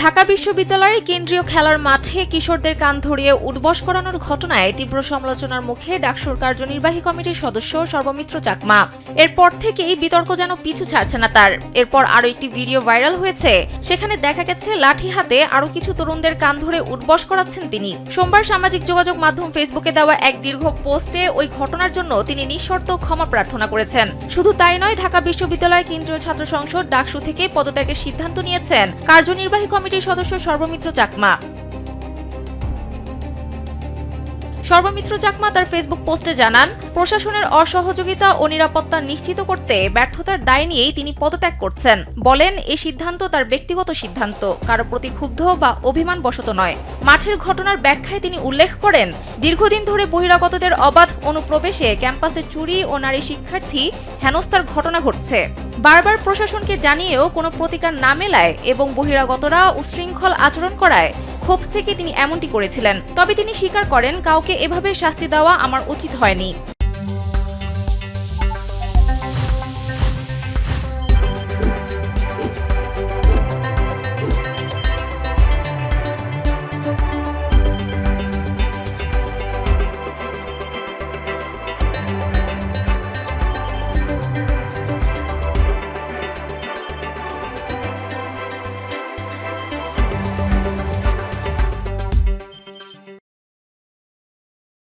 ঢাকা বিশ্ববিদ্যালয়ের কেন্দ্রীয় খেলার মাঠে কিশোরদের কান ধরিয়ে উঠবস করানোর ঘটনায় তীব্র সমালোচনার মুখে ডাকসুর কার্যনির্বাহী কমিটির সদস্য সর্বমিত্র চাকমা। এরপর থেকেই বিতর্ক যেন পিছু ছাড়ছে না তার। এরপর আরও একটি ভিডিও ভাইরাল হয়েছে, সেখানে দেখা গেছে লাঠি হাতে আরও কিছু তরুণদের কান ধরে উঠবস করাচ্ছেন তিনি। সোমবার সামাজিক যোগাযোগ মাধ্যম ফেসবুকে দেওয়া এক দীর্ঘ পোস্টে ওই ঘটনার জন্য তিনি নিঃশর্ত ক্ষমা প্রার্থনা করেছেন। শুধু তাই নয়, ঢাকা বিশ্ববিদ্যালয় কেন্দ্রীয় ছাত্র সংসদ ডাকসু থেকে পদত্যাগের সিদ্ধান্ত নিয়েছেন কার্যনির্বাহী কমিটির সদস্য সর্বমিত্র চাকমা। সর্বমিত্র চাকমা তার ফেসবুক পোস্টে জানান, প্রশাসনের অসহযোগিতা ও নিরাপত্তা নিশ্চিত করতে ব্যর্থতার দায় নিয়েই তিনি পদত্যাগ করছেন। বলেন, এই সিদ্ধান্ত তার ব্যক্তিগত সিদ্ধান্ত, কারো প্রতি ক্ষুব্ধ বা অভিমানবশত নয়। মাঠের ঘটনার ব্যাখ্যায় তিনি উল্লেখ করেন, দীর্ঘদিন ধরে বহিরাগতদের অবাধ অনুপ্রবেশে ক্যাম্পাসে চুরি ও নারী শিক্ষার্থী হেনস্থার ঘটনা ঘটছে। বারবার প্রশাসনকে জানিয়েও কোনো প্রতিকার না মেলায় এবং বহিরাগতরা উচ্ছৃঙ্খল আচরণ করায় ক্ষোভ থেকে তিনি এমনটি করেছিলেন। তবে তিনি স্বীকার করেন, কাউকে এভাবে শাস্তি দেওয়া আমার উচিত হয়নি।